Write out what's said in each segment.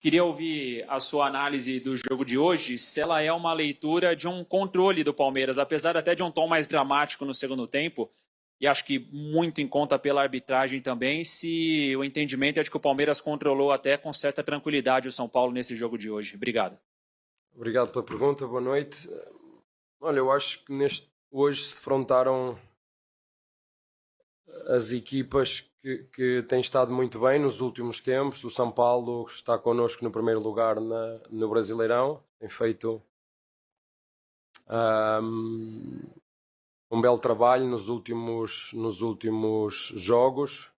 Queria ouvir a sua análise do jogo de hoje, se ela é uma leitura de um controle do Palmeiras, apesar até de um tom mais dramático no segundo tempo, e acho que muito em conta pela arbitragem também, se o entendimento é de que o Palmeiras controlou até com certa tranquilidade o São Paulo nesse jogo de hoje. Obrigado. Obrigado pela pergunta, boa noite. Olha, eu acho que hoje se defrontaram as equipas que têm estado muito bem nos últimos tempos. O São Paulo está connosco no primeiro lugar no Brasileirão, tem feito um belo trabalho nos últimos jogos.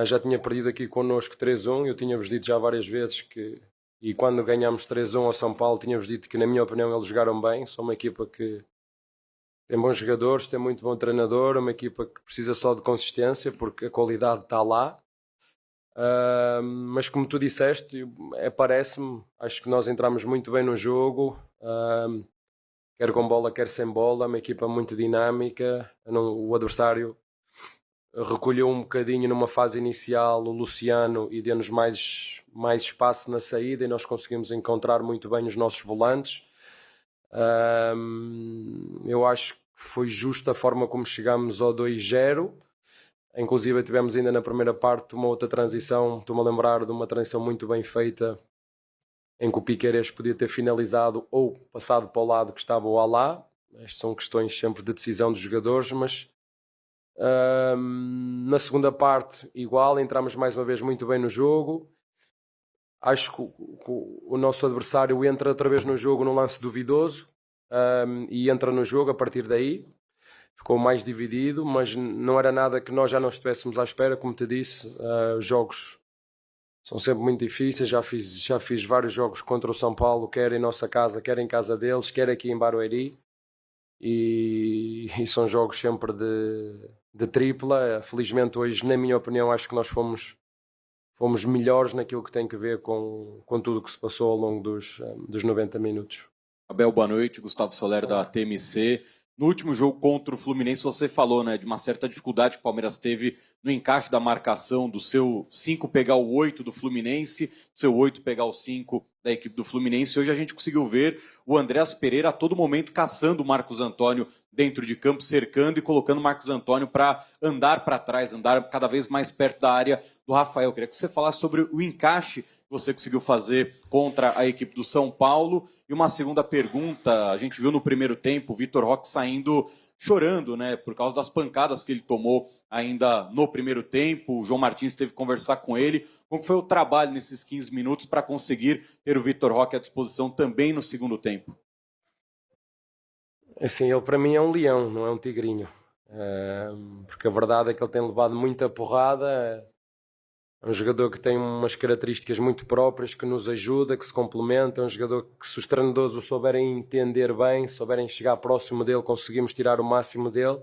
Já tinha perdido aqui connosco 3-1, eu tinha-vos dito já várias vezes que, e quando ganhámos 3-1 ao São Paulo, tinha-vos dito que, na minha opinião, eles jogaram bem. São uma equipa que tem bons jogadores, tem muito bom treinador, uma equipa que precisa só de consistência, porque a qualidade está lá. Mas como tu disseste, parece-me, acho que nós entramos muito bem no jogo, quer com bola, quer sem bola, uma equipa muito dinâmica. O adversário recolheu um bocadinho numa fase inicial o Luciano e deu-nos mais espaço na saída, e nós conseguimos encontrar muito bem os nossos volantes. Eu acho que foi justa a forma como chegámos ao 2-0. Inclusive tivemos ainda na primeira parte uma outra transição, estou-me a lembrar de uma transição muito bem feita, em que o Piqueires podia ter finalizado ou passado para o lado que estava o Alá. Estas são questões sempre de decisão dos jogadores, mas na segunda parte igual, entramos mais uma vez muito bem no jogo. Acho que o nosso adversário entra outra vez no jogo num lance duvidoso, e entra no jogo a partir daí. Ficou mais dividido, mas não era nada que nós já não estivéssemos à espera. Como te disse, os jogos são sempre muito difíceis. Já fiz vários jogos contra o São Paulo, quer em nossa casa, quer em casa deles, quer aqui em Barueri. E são jogos sempre de tripla. Felizmente hoje, na minha opinião, acho que nós fomos melhores naquilo que tem a ver com tudo o que se passou ao longo dos 90 minutos. Abel, boa noite. Gustavo Soler, da TMC. No último jogo contra o Fluminense, você falou, né, de uma certa dificuldade que o Palmeiras teve no encaixe da marcação, do seu 5 pegar o 8 do Fluminense, do seu 8 pegar o 5 da equipe do Fluminense. Hoje a gente conseguiu ver o Andreas Pereira a todo momento caçando o Marcos Antônio dentro de campo, cercando e colocando o Marcos Antônio para andar para trás, andar cada vez mais perto da área do Rafael. Eu queria que você falasse sobre o encaixe que você conseguiu fazer contra a equipe do São Paulo. E uma segunda pergunta, a gente viu no primeiro tempo o Vitor Roque saindo chorando, né, por causa das pancadas que ele tomou ainda no primeiro tempo. O João Martins teve que conversar com ele. Como foi o trabalho nesses 15 minutos para conseguir ter o Vitor Roque à disposição também no segundo tempo? Assim, ele para mim é um leão, não é um tigrinho. Porque a verdade é que ele tem levado muita porrada. É um jogador que tem umas características muito próprias, que nos ajuda, que se complementa. É um jogador que, se os treinadores o souberem entender bem, souberem chegar próximo dele, conseguimos tirar o máximo dele.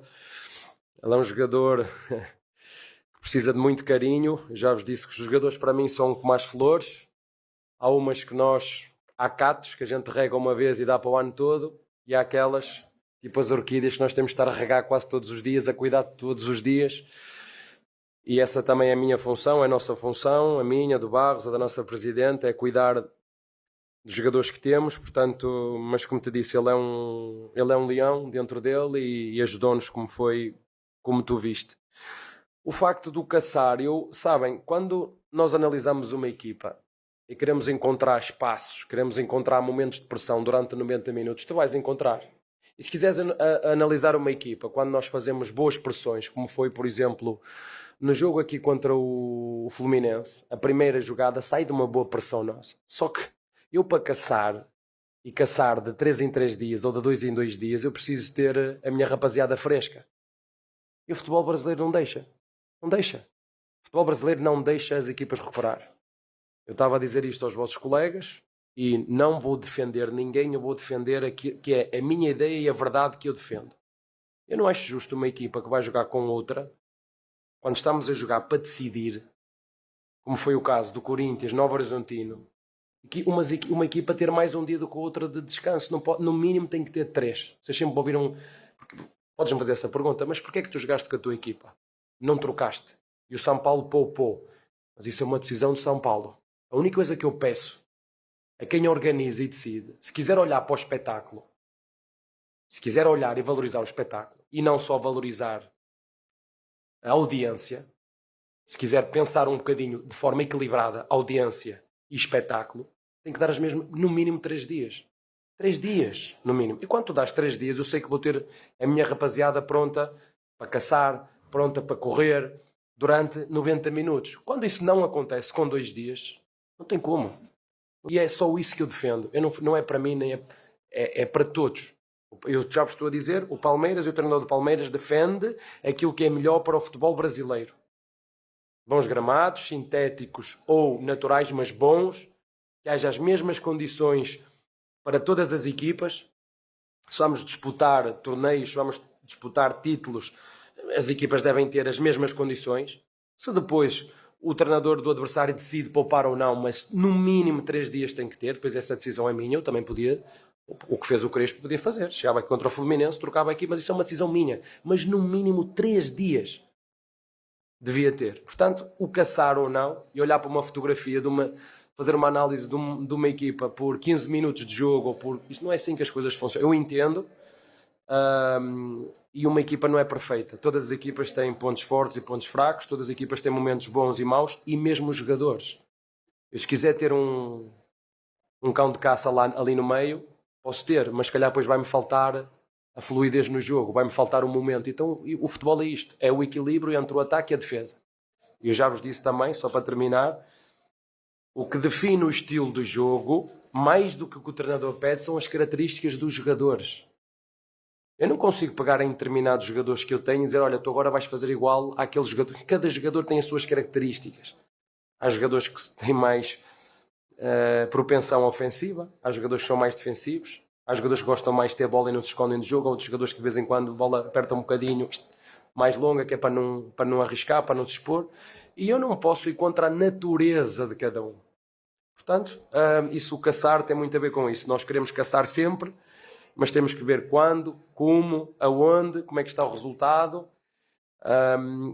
Ele é um jogador que precisa de muito carinho. Já vos disse que os jogadores para mim são como as flores. Há umas que há catos que a gente rega uma vez e dá para o ano todo, e há aquelas, tipo as orquídeas, que nós temos de estar a regar quase todos os dias, a cuidar de todos os dias. E essa também é a minha função, é a nossa função, a minha, do Barros, a da nossa Presidente, é cuidar dos jogadores que temos. Portanto, mas como te disse, ele é um leão dentro dele, e ajudou-nos como tu viste. O facto do caçar, sabem, quando nós analisamos uma equipa e queremos encontrar espaços, queremos encontrar momentos de pressão durante 90 minutos, tu vais encontrar. E se quiseres analisar uma equipa, quando nós fazemos boas pressões, como foi, por exemplo, no jogo aqui contra o Fluminense, a primeira jogada sai de uma boa pressão nossa. Só que eu, para caçar, e caçar de 3 em 3 dias ou de 2 em 2 dias, eu preciso ter a minha rapaziada fresca. E o futebol brasileiro não deixa. Não deixa. O futebol brasileiro não deixa as equipas recuperar. Eu estava a dizer isto aos vossos colegas, e não vou defender ninguém, eu vou defender aquilo que é a minha ideia e a verdade que eu defendo. Eu não acho justo uma equipa que vai jogar com outra, quando estamos a jogar para decidir, como foi o caso do Corinthians, Novo Horizontino, uma equipa ter mais um dia do que a outra de descanso. Não pode, no mínimo tem que ter 3. Vocês sempre ouviram... Podes-me fazer essa pergunta, mas porquê é que tu jogaste com a tua equipa? Não trocaste. E o São Paulo poupou. Mas isso é uma decisão de São Paulo. A única coisa que eu peço a quem organiza e decide, se quiser olhar para o espetáculo, se quiser olhar e valorizar o espetáculo, e não só valorizar a audiência, se quiser pensar um bocadinho de forma equilibrada, audiência e espetáculo, tem que dar as mesmas, no mínimo 3 dias. 3 dias, no mínimo. E quando tu dás 3 dias, eu sei que vou ter a minha rapaziada pronta para caçar, pronta para correr, durante 90 minutos. Quando isso não acontece com 2 dias, não tem como. E é só isso que eu defendo. Não é para mim, nem é para todos. Eu já vos estou a dizer, o Palmeiras e o treinador do Palmeiras defende aquilo que é melhor para o futebol brasileiro. Bons gramados, sintéticos ou naturais, mas bons, que haja as mesmas condições para todas as equipas. Se vamos disputar torneios, se vamos disputar títulos, as equipas devem ter as mesmas condições. Se depois o treinador do adversário decide poupar ou não, mas no mínimo 3 dias tem que ter, depois essa decisão é minha, eu também podia, o que fez o Crespo podia fazer. Chegava aqui contra o Fluminense, trocava aqui, mas isso é uma decisão minha. Mas no mínimo 3 dias devia ter. Portanto, o caçar ou não, e olhar para uma fotografia fazer uma análise de uma equipa por 15 minutos de jogo, ou por... Isto não é assim que as coisas funcionam. Eu entendo, e uma equipa não é perfeita. Todas as equipas têm pontos fortes e pontos fracos, todas as equipas têm momentos bons e maus, e mesmo os jogadores. Eu, se quiser ter um cão de caça ali no meio, posso ter, mas se calhar depois vai-me faltar a fluidez no jogo, vai-me faltar o momento. Então o futebol é isto, é o equilíbrio entre o ataque e a defesa. Eu já vos disse também, só para terminar, o que define o estilo do jogo, mais do que o treinador pede, são as características dos jogadores. Eu não consigo pegar em determinados jogadores que eu tenho e dizer, olha, tu agora vais fazer igual àquele jogador. Cada jogador tem as suas características. Há jogadores que têm mais propensão ofensiva, há jogadores que são mais defensivos, há jogadores que gostam mais de ter bola e não se escondem do jogo, há outros jogadores que de vez em quando a bola aperta um bocadinho mais longa, que é para não arriscar, para não se expor. E eu não posso ir contra a natureza de cada um. Portanto, isso, o caçar tem muito a ver com isso. Nós queremos caçar sempre, mas temos que ver quando, como, aonde, como é que está o resultado.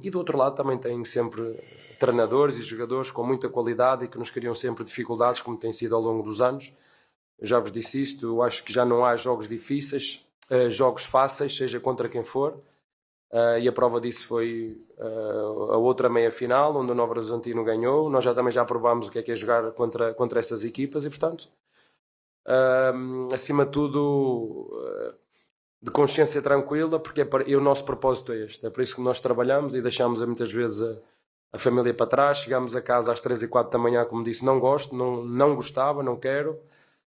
E do outro lado também tem sempre treinadores e jogadores com muita qualidade e que nos criam sempre dificuldades, como tem sido ao longo dos anos. Eu já vos disse isto, eu acho que já não há jogos difíceis, jogos fáceis, seja contra quem for. E a prova disso foi a outra meia-final, onde o Novo Horizontino ganhou. Nós também já provámos o que é jogar contra essas equipas e, portanto, acima de tudo, de consciência tranquila, porque o nosso propósito é este. É por isso que nós trabalhamos e deixamos muitas vezes a família para trás. Chegamos a casa às 3 e 4 da manhã, como disse, não gosto, não gostava, não quero.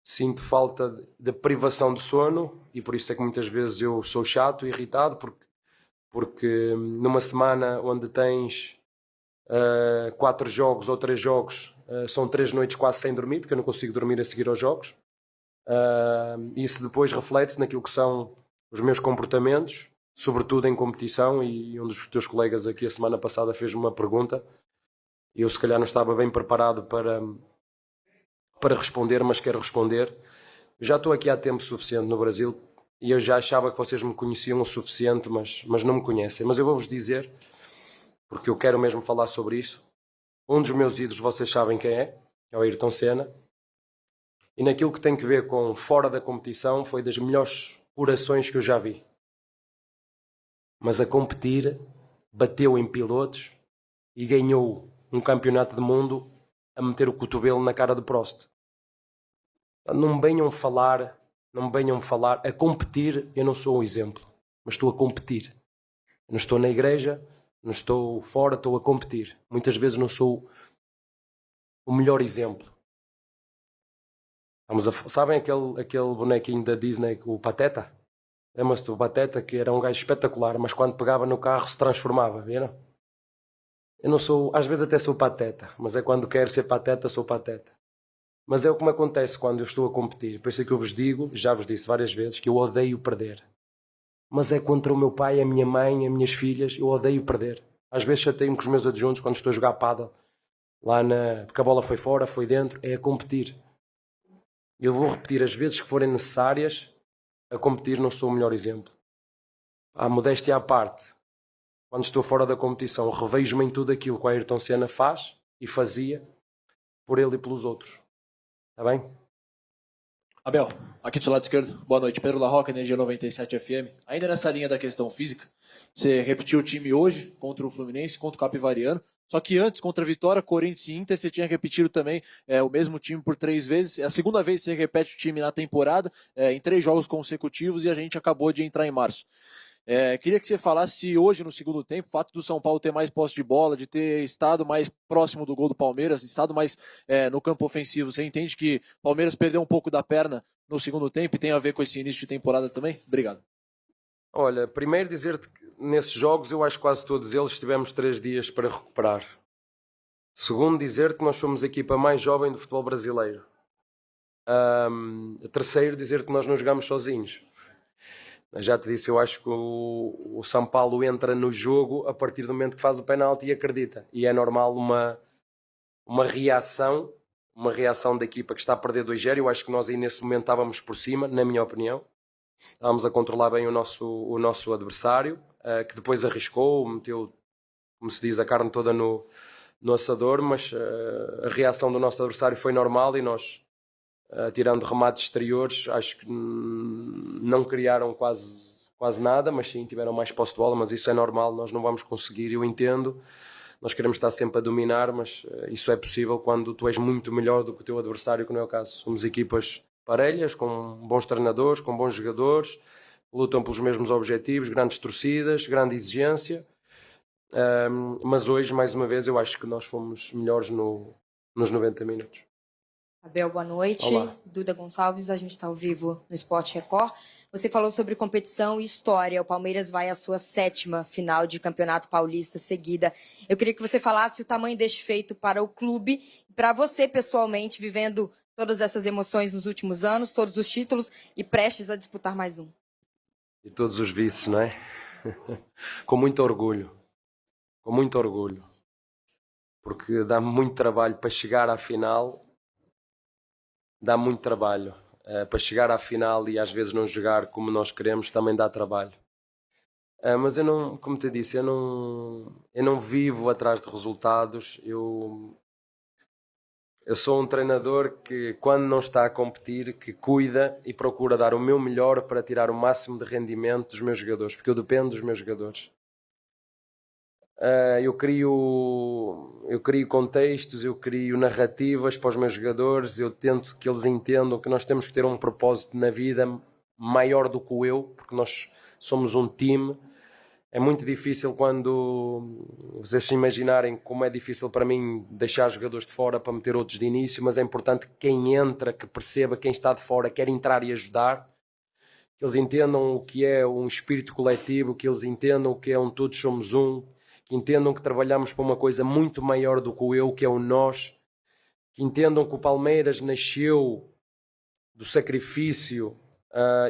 Sinto falta de privação de sono e por isso é que muitas vezes eu sou chato e irritado, porque numa semana onde tens 4 jogos ou 3 jogos, são 3 noites quase sem dormir, porque eu não consigo dormir a seguir aos jogos. Isso depois reflete-se naquilo que são os meus comportamentos, sobretudo em competição, e um dos teus colegas aqui a semana passada fez-me uma pergunta, e eu se calhar não estava bem preparado para responder, mas quero responder. Eu já estou aqui há tempo suficiente no Brasil, e eu já achava que vocês me conheciam o suficiente, mas não me conhecem. Mas eu vou-vos dizer, porque eu quero mesmo falar sobre isso. Um dos meus ídolos, vocês sabem quem é o Ayrton Senna. E naquilo que tem que ver com fora da competição, foi das melhores orações que eu já vi. Mas a competir, bateu em pilotos e ganhou um campeonato do mundo a meter o cotovelo na cara do Prost. Não me venham falar, a competir. Eu não sou um exemplo, mas estou a competir. Eu não estou na igreja, não estou fora, estou a competir. Muitas vezes não sou o melhor exemplo. Sabem aquele bonequinho da Disney, o Pateta? Lembram-se do Pateta, que era um gajo espetacular, mas quando pegava no carro se transformava, viram? Eu não sou, às vezes até sou pateta, mas é quando quero ser pateta, sou pateta. Mas é o que me acontece quando eu estou a competir. Por isso é que eu vos digo, já vos disse várias vezes, que eu odeio perder. Mas é contra o meu pai, a minha mãe, as minhas filhas, eu odeio perder. Às vezes chateio-me com os meus adjuntos quando estou a jogar pádel, porque a bola foi fora, foi dentro, é a competir. Eu vou repetir as vezes que forem necessárias, a competir não sou o melhor exemplo. A modéstia à parte, quando estou fora da competição, revejo-me em tudo aquilo que o Ayrton Senna faz e fazia, por ele e pelos outros. Está bem? Abel, aqui do seu lado esquerdo, boa noite. Pedro Larroca, Energia 97 FM. Ainda nessa linha da questão física, você repetiu o time hoje contra o Fluminense, contra o Capivariano. Só que antes, contra a Vitória, Corinthians e Inter, você tinha repetido também o mesmo time por 3 vezes. É a segunda vez que você repete o time na temporada, em 3 jogos consecutivos, e a gente acabou de entrar em março. Queria que você falasse se hoje, no segundo tempo, o fato do São Paulo ter mais posse de bola, de ter estado mais próximo do gol do Palmeiras, estado mais no campo ofensivo, você entende que o Palmeiras perdeu um pouco da perna no segundo tempo e tem a ver com esse início de temporada também? Obrigado. Olha, primeiro dizer-te que nesses jogos, eu acho que quase todos eles tivemos 3 dias para recuperar. Segundo, dizer-te que nós somos a equipa mais jovem do futebol brasileiro. Terceiro, dizer-te que nós não jogamos sozinhos. Já te disse, eu acho que o São Paulo entra no jogo a partir do momento que faz o penalti e acredita. E é normal uma reação da equipa que está a perder 2-0. Eu acho que nós aí nesse momento estávamos por cima, na minha opinião. Estávamos a controlar bem o nosso adversário, que depois arriscou, meteu, como se diz, a carne toda no assador, mas a reação do nosso adversário foi normal e nós, tirando remates exteriores, acho que não criaram quase nada, mas sim tiveram mais posse de bola, mas isso é normal, nós não vamos conseguir, eu entendo. Nós queremos estar sempre a dominar, mas isso é possível quando tu és muito melhor do que o teu adversário, que não é o caso. Somos equipas parelhas, com bons treinadores, com bons jogadores, lutam pelos mesmos objetivos, grandes torcidas, grande exigência. Mas hoje, mais uma vez, eu acho que nós fomos melhores nos 90 minutos. Abel, boa noite. Olá. Duda Gonçalves, a gente está ao vivo no Sport Record. Você falou sobre competição e história. O Palmeiras vai à sua 7ª final de Campeonato Paulista seguida. Eu queria que você falasse o tamanho deste feito para o clube e para você pessoalmente, vivendo todas essas emoções nos últimos anos, todos os títulos e prestes a disputar mais um. E todos os vices, não é? Com muito orgulho. Com muito orgulho. Porque dá muito trabalho para chegar à final. Dá muito trabalho. Para chegar à final e às vezes não jogar como nós queremos também dá trabalho. Mas eu não, como te disse, eu não vivo atrás de resultados. Eu sou um treinador que, quando não está a competir, que cuida e procura dar o meu melhor para tirar o máximo de rendimento dos meus jogadores, porque eu dependo dos meus jogadores. Eu crio contextos, eu crio narrativas para os meus jogadores, eu tento que eles entendam que nós temos que ter um propósito na vida maior do que o eu, porque nós somos um time. É muito difícil quando vocês se imaginarem como é difícil para mim deixar jogadores de fora para meter outros de início, mas é importante que quem entra, que perceba quem está de fora, quer entrar e ajudar, que eles entendam o que é um espírito coletivo, que eles entendam o que é um todos somos um, que entendam que trabalhamos para uma coisa muito maior do que o eu, que é o nós, que entendam que o Palmeiras nasceu do sacrifício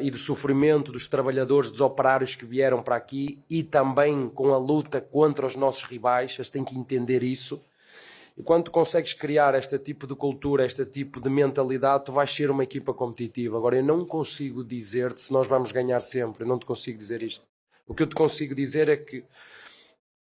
e do sofrimento dos trabalhadores, dos operários que vieram para aqui e também com a luta contra os nossos rivais. Eles têm que entender isso. E quando tu consegues criar este tipo de cultura, este tipo de mentalidade, tu vais ser uma equipa competitiva. Agora, eu não consigo dizer-te se nós vamos ganhar sempre. Eu não te consigo dizer isto. O que eu te consigo dizer é que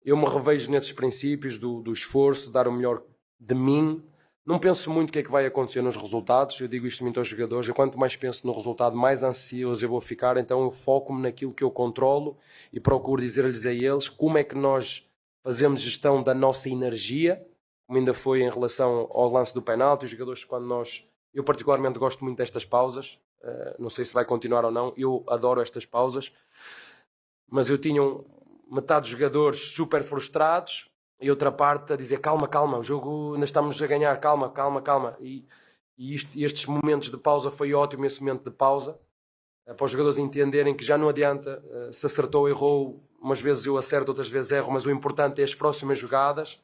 eu me revejo nesses princípios do esforço, dar o melhor de mim. Não penso muito o que é que vai acontecer nos resultados. Eu digo isto muito aos jogadores. Eu, quanto mais penso no resultado, mais ansioso eu vou ficar. Então eu foco-me naquilo que eu controlo e procuro dizer-lhes a eles como é que nós fazemos gestão da nossa energia, como ainda foi em relação ao lance do penalti. Os jogadores, quando nós... Eu particularmente gosto muito destas pausas. Não sei se vai continuar ou não. Eu adoro estas pausas. Mas eu tinha metade dos jogadores super frustrados e outra parte a dizer calma, o jogo ainda estamos a ganhar, calma. E estes momentos de pausa foi ótimo, esse momento de pausa, para os jogadores entenderem que já não adianta, se acertou, errou, umas vezes eu acerto, outras vezes erro, mas o importante é as próximas jogadas.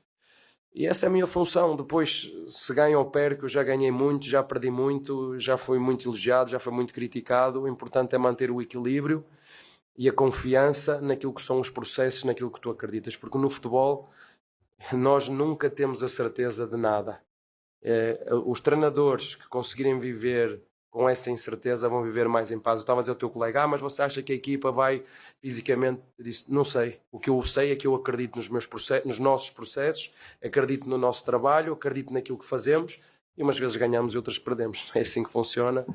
E essa é a minha função. Depois, se ganho ou perco, eu já ganhei muito, já perdi muito, já fui muito elogiado, já fui muito criticado. O importante é manter o equilíbrio e a confiança naquilo que são os processos, naquilo que tu acreditas. Porque no futebol, nós nunca temos a certeza de nada. Os treinadores que conseguirem viver com essa incerteza vão viver mais em paz. Eu estava a dizer ao teu colega, mas você acha que a equipa vai fisicamente? Eu disse, não sei. O que eu sei é que eu acredito nos nossos processos, acredito no nosso trabalho, acredito naquilo que fazemos, e umas vezes ganhamos e outras perdemos. É assim que funciona,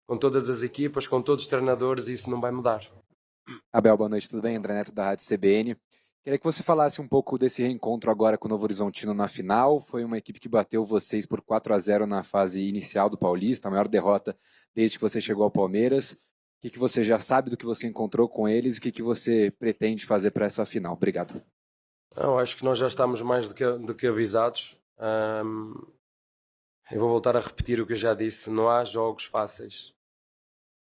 com todas as equipas, com todos os treinadores, e isso não vai mudar. Abel, boa noite, tudo bem? André Neto da Rádio CBN. Queria que você falasse um pouco desse reencontro agora com o Novo Horizontino na final. Foi uma equipe que bateu vocês por 4-0 na fase inicial do Paulista, a maior derrota desde que você chegou ao Palmeiras. O que você já sabe do que você encontrou com eles e o que você pretende fazer para essa final? Obrigado. Eu acho que nós já estamos mais do que avisados. Eu vou voltar a repetir o que eu já disse. Não há jogos fáceis.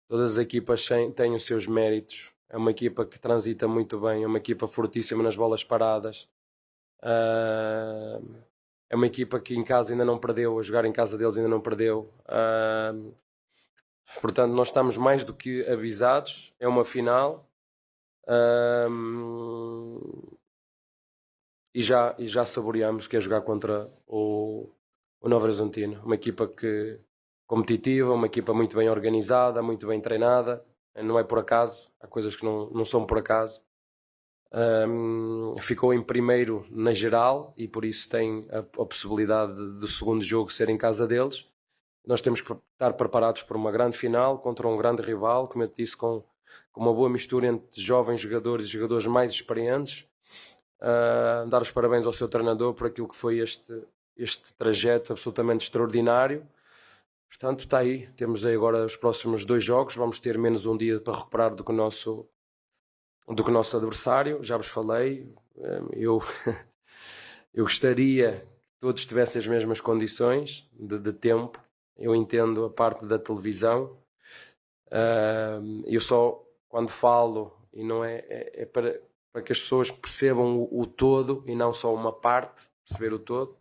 Todas as equipas têm os seus méritos. É uma equipa que transita muito bem. É uma equipa fortíssima nas bolas paradas. É uma equipa que em casa ainda não perdeu. A jogar em casa deles ainda não perdeu. Portanto, nós estamos mais do que avisados. É uma final. E já saboreamos que é jogar contra o Novo Horizontino. Uma equipa competitiva, uma equipa muito bem organizada, muito bem treinada. Não é por acaso, há coisas que não são por acaso. Ficou em primeiro na geral e por isso tem a possibilidade do segundo jogo ser em casa deles. Nós temos que estar preparados para uma grande final contra um grande rival, como eu te disse, com uma boa mistura entre jovens jogadores e jogadores mais experientes. Dar os parabéns ao seu treinador por aquilo que foi este trajeto absolutamente extraordinário. Portanto, está aí. Temos aí agora os próximos 2 jogos. Vamos ter menos um dia para recuperar do que o nosso adversário. Já vos falei. Eu gostaria que todos tivessem as mesmas condições de tempo. Eu entendo a parte da televisão. Eu só, quando falo, e não é para que as pessoas percebam o todo e não só uma parte, perceber o todo.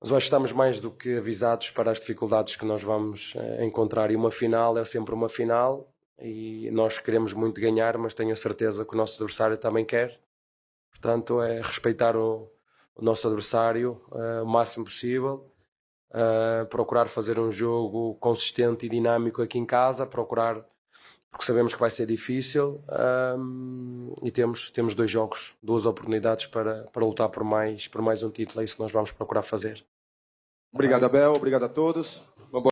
Mas hoje estamos mais do que avisados para as dificuldades que nós vamos encontrar. E uma final é sempre uma final e nós queremos muito ganhar, mas tenho a certeza que o nosso adversário também quer. Portanto, é respeitar o nosso adversário o máximo possível, procurar fazer um jogo consistente e dinâmico aqui em casa, porque sabemos que vai ser difícil e temos 2 jogos, 2 oportunidades para lutar por mais um título. É isso que nós vamos procurar fazer. Obrigado, Abel. Obrigado a todos.